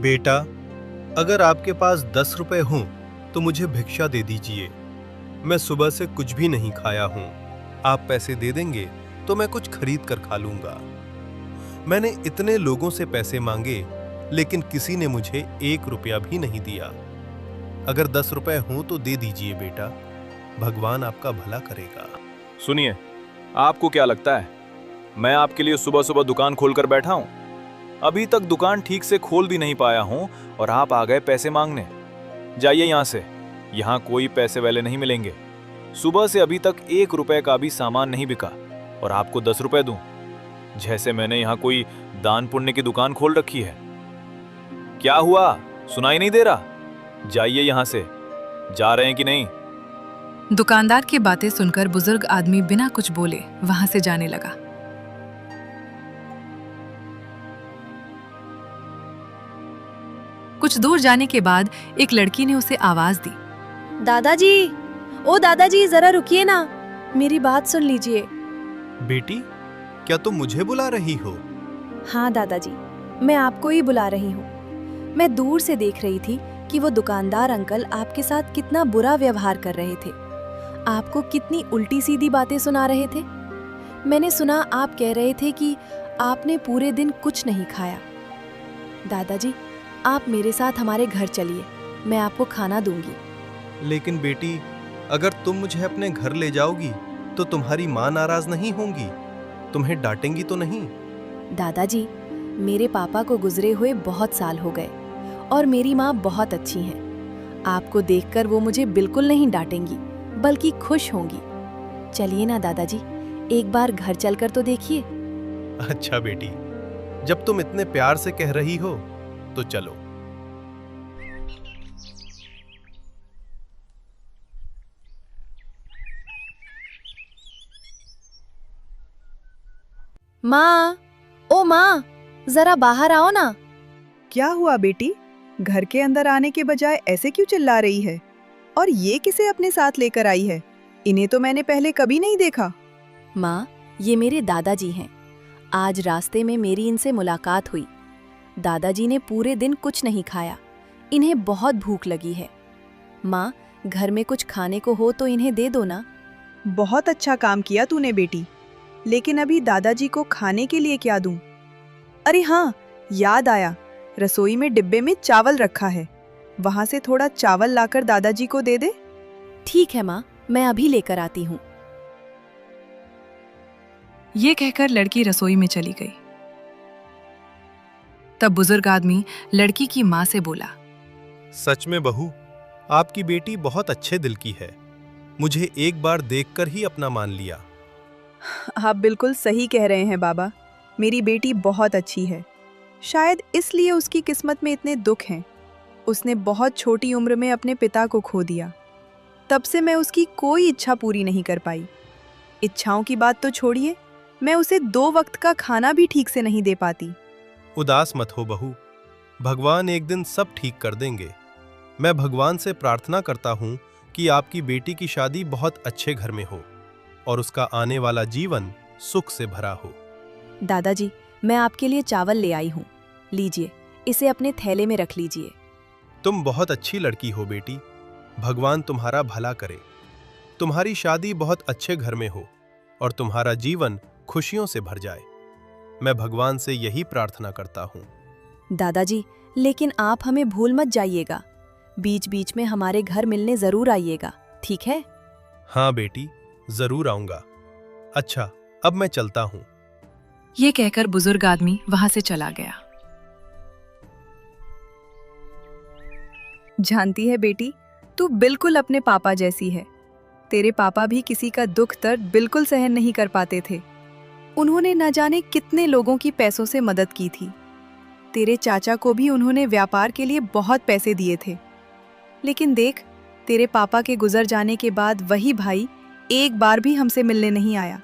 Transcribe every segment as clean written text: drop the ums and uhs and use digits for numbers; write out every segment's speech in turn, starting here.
बेटा, अगर आपके पास 10 रुपए हों तो मुझे भिक्षा दे दीजिए। मैं सुबह से कुछ भी नहीं खाया हूं। आप पैसे दे देंगे तो मैं कुछ खरीद कर खा लूंगा। मैंने इतने लोगों से पैसे मांगे लेकिन किसी ने मुझे 1 रुपया भी नहीं दिया। अगर 10 रुपए हों तो दे दीजिए बेटा, भगवान आपका भला करेगा। सुनिए, आपको क्या लगता है मैं आपके लिए सुबह सुबह दुकान खोलकर बैठा हूं? अभी तक दुकान ठीक से खोल भी नहीं पाया हूं और आप आ गए पैसे मांगने। जाइए यहां से, यहां कोई पैसे वाले नहीं मिलेंगे। सुबह से अभी तक 1 रुपए का भी सामान नहीं बिका और आपको 10 रुपए दूं, जैसे मैंने यहां कोई दान पुण्य की दुकान खोल रखी है। क्या हुआ, सुनाई नहीं दे रहा? जाइए यहां से, जा रहे हैं कि नहीं? दुकानदार की बातें सुनकर बुजुर्ग आदमी बिना कुछ बोले वहां से जाने लगा। कुछ दूर जाने के बाद एक लड़की ने उसे आवाज दी। दादाजी, ओ दादाजी, जरा रुकिए ना, मेरी बात सुन लीजिए। बेटी, क्या तुम मुझे बुला रही हो? हाँ दादाजी, मैं आपको ही बुला रही हूँ। मैं दूर से देख रही थी कि वो दुकानदार अंकल आपके साथ कितना बुरा व्यवहार कर रहे थे, आपको कितनी उल्टी सीधी बातें सुना रहे थे। मैंने सुना आप कह रहे थे कि आपने पूरे दिन कुछ नहीं खाया। दादाजी, आप मेरे साथ हमारे घर चलिए, मैं आपको खाना दूंगी। लेकिन बेटी, अगर तुम मुझे अपने घर ले जाओगी तो तुम्हारी माँ नाराज नहीं होंगी? तुम्हें डांटेंगी तो नहीं? दादाजी, मेरे पापा को गुजरे हुए बहुत साल हो गए और मेरी माँ बहुत अच्छी हैं। आपको देखकर वो मुझे बिल्कुल नहीं डांटेंगी, बल्कि खुश होंगी। चलिए ना दादाजी, एक बार घर चलकर तो देखिए। अच्छा बेटी, जब तुम इतने प्यार से कह रही हो तो चलो। माँ, ओ माँ, जरा बाहर आओ ना। क्या हुआ बेटी? घर के अंदर आने के बजाय ऐसे क्यों चिल्ला रही है? और ये किसे अपने साथ लेकर आई है? इन्हें तो मैंने पहले कभी नहीं देखा। माँ, ये मेरे दादाजी हैं। आज रास्ते में मेरी इनसे मुलाकात हुई। दादाजी ने पूरे दिन कुछ नहीं खाया, इन्हें बहुत भूख लगी है। माँ, घर में कुछ खाने को हो तो इन्हें दे दो ना। बहुत अच्छा काम किया तूने बेटी, लेकिन अभी दादाजी को खाने के लिए क्या दूं? अरे हाँ, याद आया, रसोई में डिब्बे में चावल रखा है, वहां से थोड़ा चावल लाकर दादाजी को दे दे। ठीक है माँ, मैं अभी लेकर आती हूँ। ये कहकर लड़की रसोई में चली गई। तब बुजुर्ग आदमी लड़की की माँ से बोला, सच में बहू, आपकी बेटी बहुत अच्छे दिल की है। मुझे एक बार देखकर ही अपना मान लिया। आप बिल्कुल सही कह रहे हैं बाबा, मेरी बेटी बहुत अच्छी है। शायद इसलिए उसकी किस्मत में इतने दुख हैं। उसने बहुत छोटी उम्र में अपने पिता को खो दिया। तब से मैं उसकी कोई इच्छा पूरी नहीं कर पाई। इच्छाओं की बात तो छोड़िए, मैं उसे 2 वक्त का खाना भी ठीक से नहीं दे पाती। उदास मत हो बहू, भगवान एक दिन सब ठीक कर देंगे। मैं भगवान से प्रार्थना करता हूँ कि आपकी बेटी की शादी बहुत अच्छे घर में हो और उसका आने वाला जीवन सुख से भरा हो। दादाजी, मैं आपके लिए चावल ले आई हूँ, लीजिए, इसे अपने थैले में रख लीजिए। तुम बहुत अच्छी लड़की हो बेटी, भगवान तुम्हारा भला करे। तुम्हारी शादी बहुत अच्छे घर में हो और तुम्हारा जीवन खुशियों से भर जाए। मैं भगवान से यही प्रार्थना करता हूँ। दादाजी, लेकिन आप हमें भूल मत जाइएगा। बीच बीच में हमारे घर मिलने जरूर आइएगा, ठीक है? हाँ बेटी, जरूर आऊंगा। अच्छा, अब मैं चलता हूँ। ये कहकर बुजुर्ग आदमी वहां से चला गया। जानती है बेटी, तू बिल्कुल अपने पापा जैसी है। तेरे पापा भी किसी का दुख दर्द बिल्कुल सहन नहीं कर पाते थे। उन्होंने न जाने कितने लोगों की पैसों से मदद की थी। तेरे चाचा को भी उन्होंने व्यापार के लिए बहुत पैसे दिए थे। लेकिन देख, तेरे पापा के गुजर जाने के बाद वही भाई एक बार भी हमसे मिलने नहीं आया।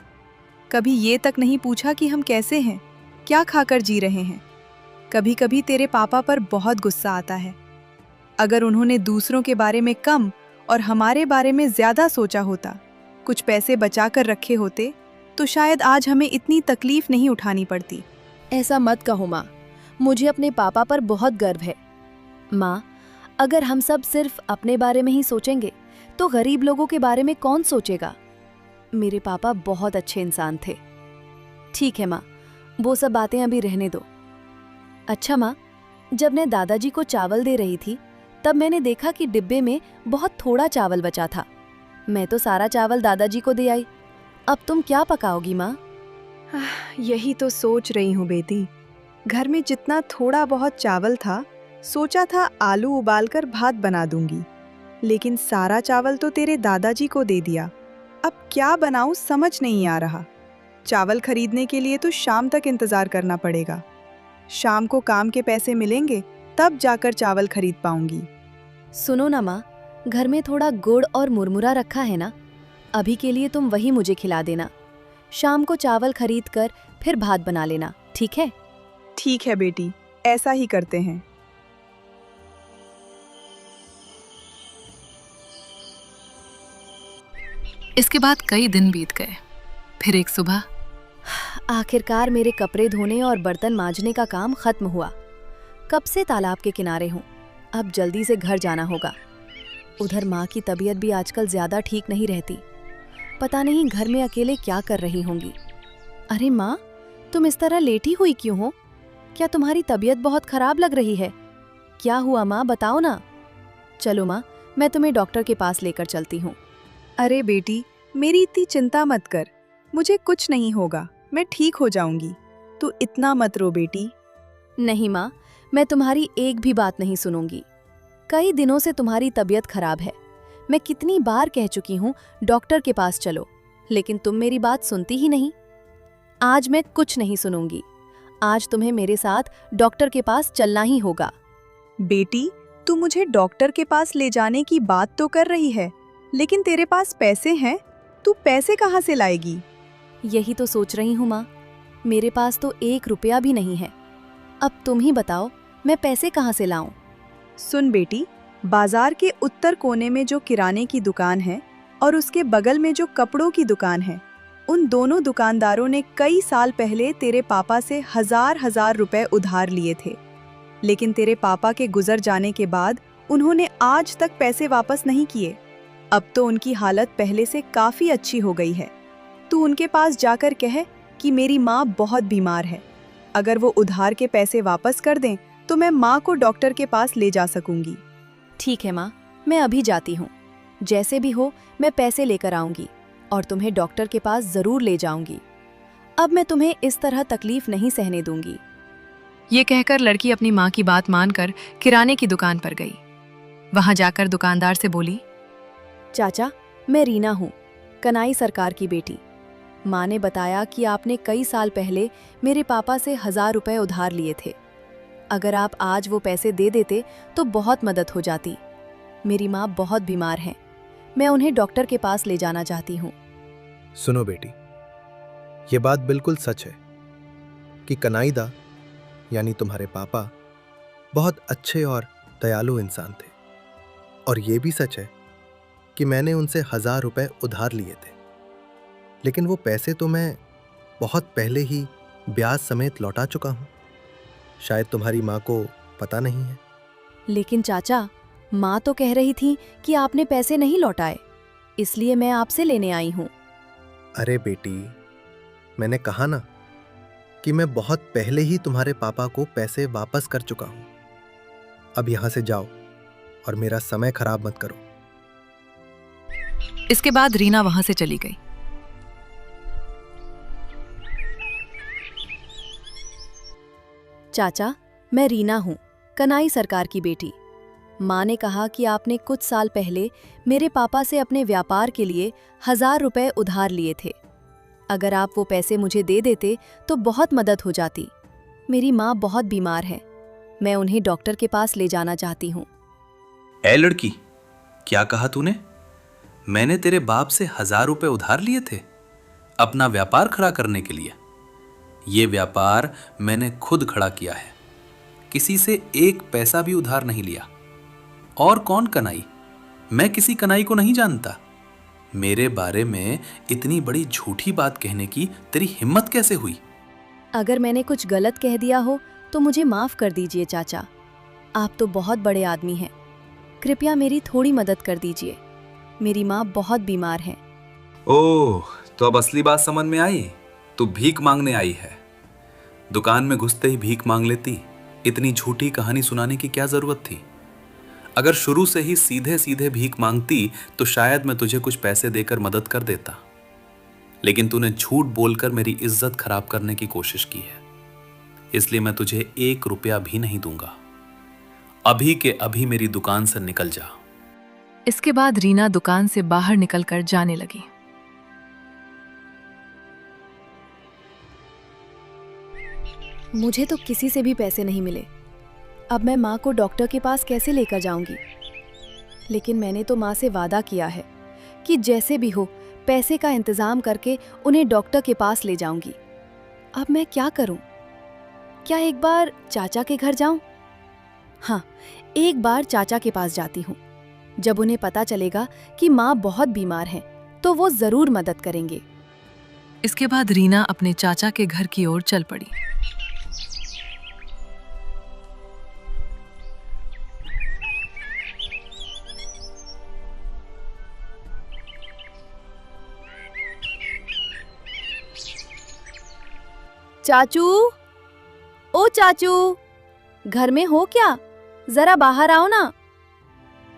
कभी ये तक नहीं पूछा कि हम कैसे हैं, क्या खाकर जी रहे हैं। कभी कभी तेरे पापा पर बहुत गुस्सा आता है। अगर उन्होंने दूसरों के बारे में कम और हमारे बारे में ज्यादा सोचा होता, कुछ पैसे बचा कर रखे होते, तो शायद आज हमें इतनी तकलीफ नहीं उठानी पड़ती। ऐसा मत कहो माँ, मुझे अपने पापा पर बहुत गर्व है। माँ, अगर हम सब सिर्फ अपने बारे में ही सोचेंगे तो गरीब लोगों के बारे में कौन सोचेगा? मेरे पापा बहुत अच्छे इंसान थे। ठीक है माँ, वो सब बातें अभी रहने दो। अच्छा माँ, जब मैं दादाजी को चावल दे रही थी तब मैंने देखा कि डिब्बे में बहुत थोड़ा चावल बचा था। मैं तो सारा चावल दादाजी को दे आई। अब तुम क्या पकाओगी माँ? यही तो सोच रही हूँ बेटी। घर में जितना थोड़ा बहुत चावल था, सोचा था आलू उबालकर भात बना दूंगी, लेकिन सारा चावल तो तेरे दादाजी को दे दिया। अब क्या बनाऊं समझ नहीं आ रहा। चावल खरीदने के लिए तो शाम तक इंतजार करना पड़ेगा। शाम को काम के पैसे मिलेंगे तब जाकर चावल खरीद पाऊंगी। सुनो ना माँ, घर में थोड़ा गुड़ और मुरमुरा रखा है ना, अभी के लिए तुम वही मुझे खिला देना। शाम को चावल खरीद कर फिर भात बना लेना, ठीक है? ठीक है बेटी, ऐसा ही करते हैं। इसके बाद कई दिन बीत गए। फिर एक सुबह आखिरकार मेरे कपड़े धोने और बर्तन मांजने का काम खत्म हुआ। कब से तालाब के किनारे हूँ, अब जल्दी से घर जाना होगा। उधर माँ की तबीयत भी आजकल ज्यादा ठीक नहीं रहती। पता नहीं घर में अकेले क्या कर रही होंगी। अरे माँ, तुम इस तरह लेटी हुई क्यों हो? क्या तुम्हारी तबीयत बहुत खराब लग रही है? क्या हुआ माँ, बताओ ना। चलो माँ, मैं तुम्हें डॉक्टर के पास लेकर चलती हूँ। अरे बेटी, मेरी इतनी चिंता मत कर, मुझे कुछ नहीं होगा, मैं ठीक हो जाऊंगी। तू इतना मत रो बेटी। नहीं माँ, मैं तुम्हारी एक भी बात नहीं सुनूंगी। कई दिनों से तुम्हारी तबीयत खराब है। मैं कितनी बार कह चुकी हूँ डॉक्टर के पास चलो, लेकिन तुम मेरी बात सुनती ही नहीं। आज मैं कुछ नहीं सुनूंगी। आज तुम्हें मेरे साथ डॉक्टर के पास चलना ही होगा। बेटी, तू मुझे डॉक्टर के पास ले जाने की बात तो कर रही है, लेकिन तेरे पास पैसे हैं, तू पैसे कहाँ से लाएगी? यही तो सोच रही हूँ माँ, मेरे पास तो 1 रुपया भी नहीं है। अब तुम ही बताओ, मैं पैसे कहाँ से लाऊं? सुन बेटी, बाजार के उत्तर कोने में जो किराने की दुकान है और उसके बगल में जो कपड़ों की दुकान है, उन दोनों दुकानदारों ने कई साल पहले तेरे पापा से हजार रुपए उधार लिए थे। लेकिन तेरे पापा के गुजर जाने के बाद उन्होंने आज तक पैसे वापस नहीं किए। अब तो उनकी हालत पहले से काफी अच्छी हो गई है। तू उनके पास जाकर कह कि मेरी माँ बहुत बीमार है। अगर वो उधार के पैसे वापस कर दें तो मैं माँ को डॉक्टर के पास ले जा सकूंगी। ठीक है माँ, मैं अभी जाती हूँ। जैसे भी हो मैं पैसे लेकर आऊंगी और तुम्हें डॉक्टर के पास जरूर ले जाऊंगी। अब मैं तुम्हें इस तरह तकलीफ नहीं सहने दूंगी। ये कहकर लड़की अपनी माँ की बात मानकर किराने की दुकान पर गई। वहां जाकर दुकानदार से बोली, चाचा, मैं रीना हूँ, कनाई सरकार की बेटी। माँ ने बताया कि आपने कई साल पहले मेरे पापा से 1000 रुपए उधार लिए थे। अगर आप आज वो पैसे दे देते तो बहुत मदद हो जाती। मेरी माँ बहुत बीमार हैं। मैं उन्हें डॉक्टर के पास ले जाना चाहती हूँ। सुनो बेटी, ये बात बिल्कुल सच है कि कनाईदा यानी तुम्हारे पापा बहुत अच्छे और दयालु इंसान थे। और ये भी सच है कि मैंने उनसे 1000 रुपए उधार लिए थे, लेकिन वो पैसे तो मैं बहुत पहले ही ब्याज समेत लौटा चुका हूं। शायद तुम्हारी माँ को पता नहीं है। लेकिन चाचा, माँ तो कह रही थी कि आपने पैसे नहीं लौटाए, इसलिए मैं आपसे लेने आई हूँ। अरे बेटी, मैंने कहा ना कि मैं बहुत पहले ही तुम्हारे पापा को पैसे वापस कर चुका हूं। अब यहां से जाओ और मेरा समय खराब मत करो। इसके बाद रीना वहां से चली गई। चाचा, मैं रीना हूँ, कनाई सरकार की बेटी। माँ ने कहा कि आपने कुछ साल पहले मेरे पापा से अपने व्यापार के लिए 1000 रुपए उधार लिए थे। अगर आप वो पैसे मुझे दे देते तो बहुत मदद हो जाती। मेरी माँ बहुत बीमार है। मैं उन्हें डॉक्टर के पास ले जाना चाहती हूँ। ए लड़की, क्या कहा तूने? मैंने तेरे बाप से 1000 रुपए उधार लिए थे अपना व्यापार खड़ा करने के लिए। ये व्यापार मैंने खुद खड़ा किया है, किसी से 1 पैसा भी उधार नहीं लिया। और कौन कनाई? मैं किसी कनाई को नहीं जानता। मेरे बारे में इतनी बड़ी झूठी बात कहने की तेरी हिम्मत कैसे हुई? अगर मैंने कुछ गलत कह दिया हो तो मुझे माफ कर दीजिए चाचा। आप तो बहुत बड़े आदमी हैं। कृपया मेरी थोड़ी मदद कर दीजिए। मेरी माँ बहुत बीमार है। ओह, तो अब असली बात समझ में आई। तू भीख मांगने आई है। दुकान में घुसते ही भीख मांग लेती। इतनी झूठी कहानी सुनाने की क्या जरूरत थी? अगर शुरू से ही सीधे सीधे भीख मांगती तो शायद मैं तुझे कुछ पैसे देकर मदद कर देता, लेकिन तूने झूठ बोलकर मेरी इज्जत खराब करने की कोशिश की है। इसलिए मैं तुझे 1 रुपया भी नहीं दूंगा। अभी के अभी मेरी दुकान से निकल जा। इसके बाद रीना दुकान से बाहर निकलकर जाने लगी। मुझे तो किसी से भी पैसे नहीं मिले। अब मैं माँ को डॉक्टर के पास कैसे लेकर जाऊंगी? लेकिन मैंने तो माँ से वादा किया है कि जैसे भी हो पैसे का इंतजाम करके उन्हें डॉक्टर के पास ले जाऊंगी। अब मैं क्या करूं? क्या एक बार चाचा के घर जाऊं? हाँ, एक बार चाचा के पास जाती हूँ। जब उन्हें पता चलेगा कि माँ बहुत बीमार है तो वो जरूर मदद करेंगे। इसके बाद रीना अपने चाचा के घर की ओर चल पड़ी। चाचू, ओ चाचू, घर में हो क्या? जरा बाहर आओ ना।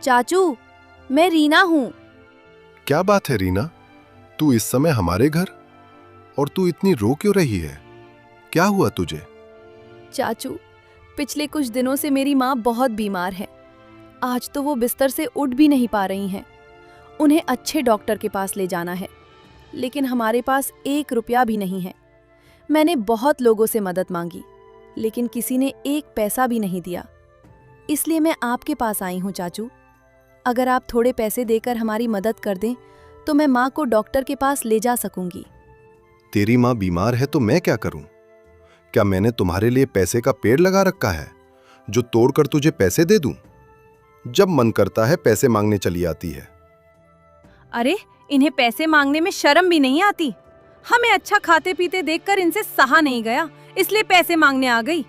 चाचू, मैं रीना हूँ। क्या बात है रीना, तू इस समय हमारे घर? और तू इतनी रो क्यों रही है? क्या हुआ तुझे? चाचू, पिछले कुछ दिनों से मेरी माँ बहुत बीमार है। आज तो वो बिस्तर से उठ भी नहीं पा रही हैं। उन्हें अच्छे डॉक्टर के पास ले जाना है, लेकिन हमारे पास 1 रुपया भी नहीं है। मैंने बहुत लोगों से मदद मांगी, लेकिन किसी ने 1 पैसा भी नहीं दिया। इसलिए मैं आपके पास आई हूँ चाचू। अगर आप थोड़े पैसे देकर हमारी मदद कर दें तो मैं माँ को डॉक्टर के पास ले जा सकूंगी। तेरी माँ बीमार है तो मैं क्या करूं? क्या मैंने तुम्हारे लिए पैसे का पेड़ लगा रखा है जो तोड़कर तुझे पैसे दे दूं? जब मन करता है पैसे मांगने चली आती है। अरे, इन्हें पैसे मांगने में शर्म भी नहीं आती। हमें अच्छा खाते पीते देखकर इनसे सहा नहीं गया, इसलिए पैसे मांगने आ गई।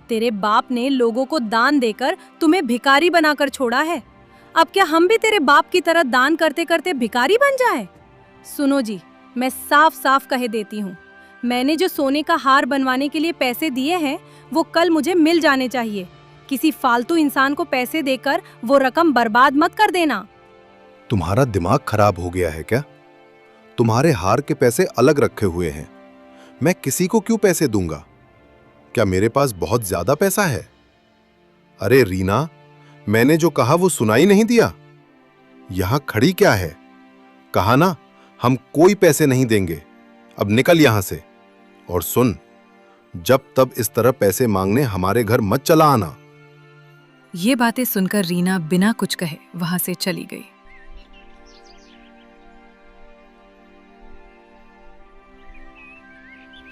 तेरे बाप ने लोगों को दान देकर तुम्हें भिखारी बनाकर छोड़ा है। अब क्या हम भी तेरे बाप की तरह दान करते करते भिखारी बन जाए? सुनो जी, मैं साफ साफ कह देती हूँ, मैंने जो सोने का हार बनवाने के लिए पैसे दिए हैं वो कल मुझे मिल जाने चाहिए। किसी फालतू इंसान को पैसे देकर वो रकम बर्बाद मत कर देना। तुम्हारा दिमाग खराब हो गया है क्या? तुम्हारे हार के पैसे अलग रखे हुए हैं। मैं किसी को क्यों पैसे दूंगा? क्या मेरे पास बहुत ज्यादा पैसा है? अरे रीना, मैंने जो कहा वो सुनाई नहीं दिया? यहां खड़ी क्या है? कहा ना, हम कोई पैसे नहीं देंगे। अब निकल यहां से। और सुन, जब तब इस तरह पैसे मांगने हमारे घर मत चला आना। ये बातें सुनकर रीना बिना कुछ कहे वहां से चली गई।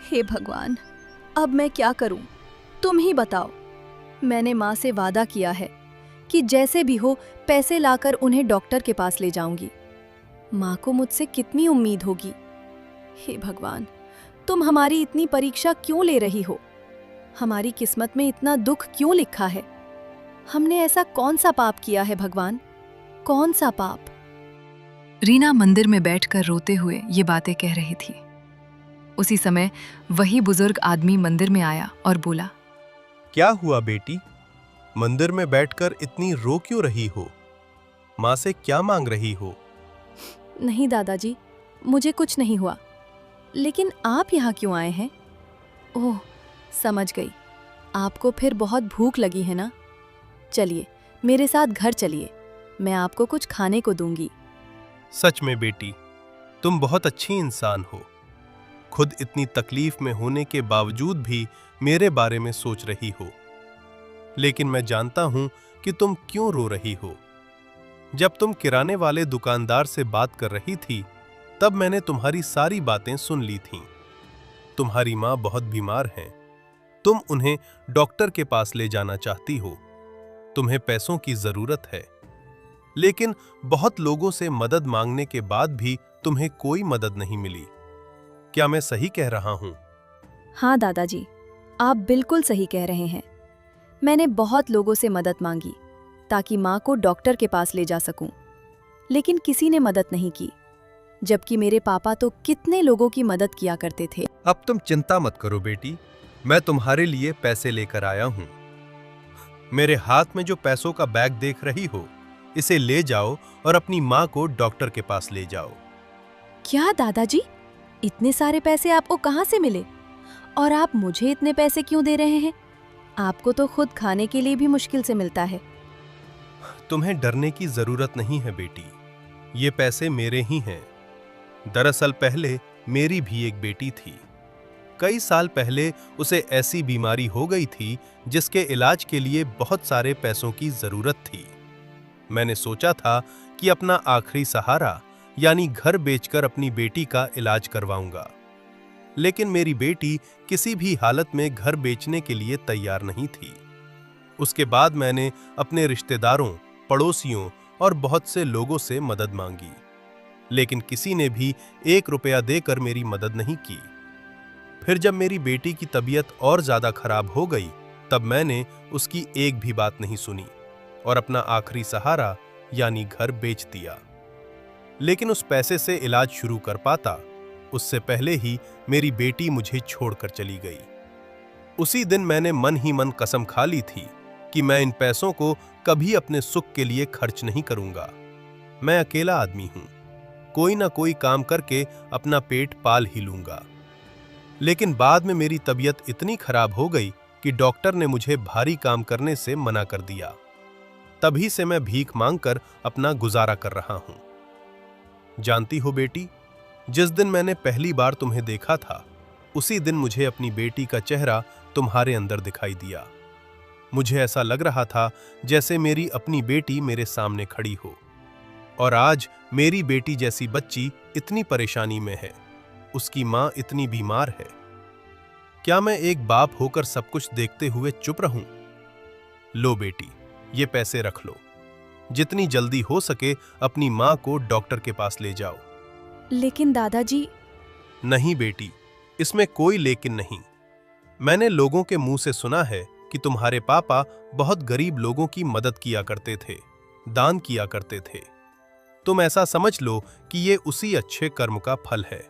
हे भगवान, अब मैं क्या करूं? तुम ही बताओ। मैंने माँ से वादा किया है कि जैसे भी हो पैसे लाकर उन्हें डॉक्टर के पास ले जाऊंगी। माँ को मुझसे कितनी उम्मीद होगी। हे भगवान, तुम हमारी इतनी परीक्षा क्यों ले रही हो? हमारी किस्मत में इतना दुख क्यों लिखा है? हमने ऐसा कौन सा पाप किया है भगवान? कौन सा पाप? रीना मंदिर में बैठकर रोते हुए ये बातें कह रही थी। उसी समय वही बुजुर्ग आदमी मंदिर में आया और बोला, क्या हुआ बेटी? मंदिर में बैठकर इतनी रो क्यों रही हो? माँ से क्या मांग रही हो? नहीं दादाजी, मुझे कुछ नहीं हुआ। लेकिन आप यहाँ क्यों आए हैं? ओह, समझ गई। आपको फिर बहुत भूख लगी है ना? चलिए, मेरे साथ घर चलिए, मैं आपको कुछ खाने को दूंगी। सच में बेटी, तुम बहुत अच्छी इंसान हो। खुद इतनी तकलीफ में होने के बावजूद भी मेरे बारे में सोच रही हो। लेकिन मैं जानता हूं कि तुम क्यों रो रही हो। जब तुम किराने वाले दुकानदार से बात कर रही थी, तब मैंने तुम्हारी सारी बातें सुन ली थीं। तुम्हारी माँ बहुत बीमार हैं। तुम उन्हें डॉक्टर के पास ले जाना चाहती हो। तुम्हें पैसों की जरूरत है, लेकिन बहुत लोगों से मदद मांगने के बाद भी तुम्हें कोई मदद नहीं मिली। क्या मैं सही कह रहा हूं? हाँ दादाजी, आप बिल्कुल सही कह रहे हैं। मैंने बहुत लोगों से मदद मांगी ताकि माँ को डॉक्टर के पास ले जा सकूं, लेकिन किसी ने मदद नहीं की, जबकि मेरे पापा तो कितने लोगों की मदद किया करते थे। अब तुम चिंता मत करो बेटी, मैं तुम्हारे लिए पैसे लेकर आया हूं। मेरे हाथ में जो पैसों का बैग देख रही हो, इसे ले जाओ और अपनी माँ को डॉक्टर के पास ले जाओ। क्या दादाजी, इतने सारे पैसे आपको कहाँ से मिले? और आप मुझे इतने पैसे क्यों दे रहे हैं? आपको तो खुद खाने के लिए भी मुश्किल से मिलता है। तुम्हें डरने की जरूरत नहीं है बेटी, ये पैसे मेरे ही हैं। दरअसल पहले मेरी भी एक बेटी थी। कई साल पहले उसे ऐसी बीमारी हो गई थी जिसके इलाज के लिए बहुत सारे पैसों की जरूरत थी। मैंने सोचा था कि अपना आखिरी सहारा यानी घर बेचकर अपनी बेटी का इलाज करवाऊंगा, लेकिन मेरी बेटी किसी भी हालत में घर बेचने के लिए तैयार नहीं थी। उसके बाद मैंने अपने रिश्तेदारों, पड़ोसियों और बहुत से लोगों से मदद मांगी, लेकिन किसी ने भी 1 रुपया देकर मेरी मदद नहीं की। फिर जब मेरी बेटी की तबीयत और ज्यादा खराब हो गई, तब मैंने उसकी एक भी बात नहीं सुनी और अपना आखिरी सहारा यानी घर बेच दिया। लेकिन उस पैसे से इलाज शुरू कर पाता, उससे पहले ही मेरी बेटी मुझे छोड़कर चली गई। उसी दिन मैंने मन ही मन कसम खा ली थी कि मैं इन पैसों को कभी अपने सुख के लिए खर्च नहीं करूंगा। मैं अकेला आदमी हूं, कोई ना कोई काम करके अपना पेट पाल ही लूंगा। लेकिन बाद में मेरी तबीयत इतनी खराब हो गई कि डॉक्टर ने मुझे भारी काम करने से मना कर दिया। तभी से मैं भीख मांगकर अपना गुजारा कर रहा हूं। जानती हो बेटी, जिस दिन मैंने पहली बार तुम्हें देखा था, उसी दिन मुझे अपनी बेटी का चेहरा तुम्हारे अंदर दिखाई दिया। मुझे ऐसा लग रहा था जैसे मेरी अपनी बेटी मेरे सामने खड़ी हो। और आज मेरी बेटी जैसी बच्ची इतनी परेशानी में है, उसकी मां इतनी बीमार है। क्या मैं एक बाप होकर सब कुछ देखते हुए चुप रहूं? लो बेटी, ये पैसे रख लो। जितनी जल्दी हो सके अपनी मां को डॉक्टर के पास ले जाओ। लेकिन दादाजी। नहीं बेटी, इसमें कोई लेकिन नहीं। मैंने लोगों के मुंह से सुना है कि तुम्हारे पापा बहुत गरीब लोगों की मदद किया करते थे, दान किया करते थे। तुम ऐसा समझ लो कि ये उसी अच्छे कर्म का फल है।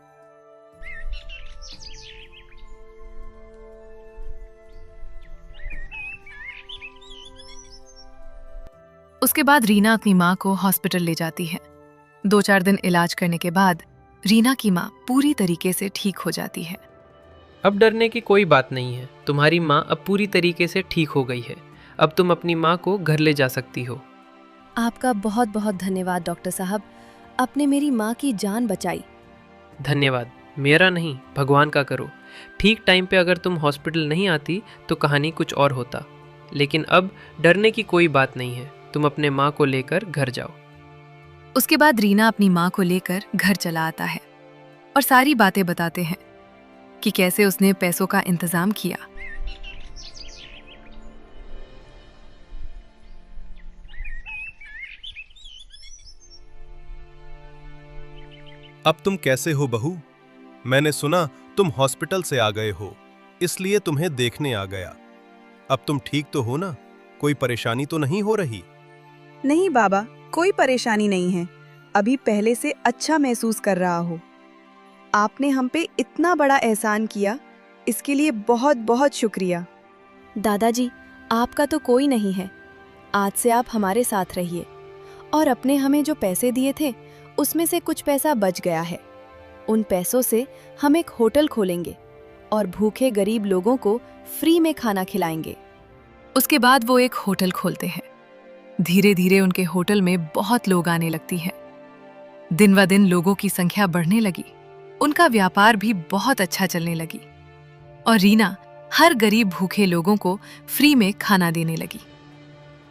उसके बाद रीना अपनी माँ को हॉस्पिटल ले जाती है। 2-4 दिन इलाज करने के बाद रीना की माँ पूरी तरीके से ठीक हो जाती है। अब डरने की कोई बात नहीं है, तुम्हारी माँ अब पूरी तरीके से ठीक हो गई है। अब तुम अपनी माँ को घर ले जा सकती हो। आपका बहुत बहुत धन्यवाद डॉक्टर साहब, आपने मेरी माँ की जान बचाई। धन्यवाद मेरा नहीं, भगवान का करो। ठीक टाइम पे अगर तुम हॉस्पिटल नहीं आती तो कहानी कुछ और होता। लेकिन अब डरने की कोई बात नहीं है, तुम अपने माँ को लेकर घर जाओ। उसके बाद रीना अपनी माँ को लेकर घर चला आता है और सारी बातें बताते हैं कि कैसे उसने पैसों का इंतजाम किया। अब तुम कैसे हो बहू? मैंने सुना तुम हॉस्पिटल से आ गए हो, इसलिए तुम्हें देखने आ गया। अब तुम ठीक तो हो ना? कोई परेशानी तो नहीं हो रही? नहीं बाबा, कोई परेशानी नहीं है। अभी पहले से अच्छा महसूस कर रहा हूँ। आपने हम पे इतना बड़ा एहसान किया, इसके लिए बहुत बहुत शुक्रिया। दादाजी, आपका तो कोई नहीं है। आज से आप हमारे साथ रहिए। और अपने हमें जो पैसे दिए थे, उसमें से कुछ पैसा बच गया है। उन पैसों से हम एक होटल खोलेंगे और भूखे गरीब लोगों को फ्री में खाना खिलाएंगे। उसके बाद वो एक होटल खोलते हैं। धीरे धीरे उनके होटल में बहुत लोग आने लगती हैं। दिन व दिन लोगों की संख्या बढ़ने लगी। उनका व्यापार भी बहुत अच्छा चलने लगी और रीना हर गरीब भूखे लोगों को फ्री में खाना देने लगी।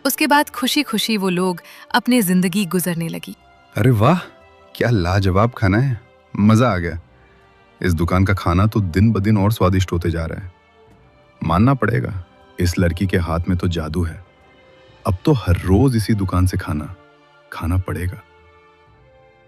उसके बाद खुशी खुशी वो लोग अपनी जिंदगी गुजरने लगी। अरे वाह, क्या लाजवाब खाना है, मजा आ गया। इस दुकान का खाना तो दिन ब दिन और स्वादिष्ट होते जा रहा है। मानना पड़ेगा, इस लड़की के हाथ में तो जादू है। अब तो हर रोज इसी दुकान से खाना खाना पड़ेगा।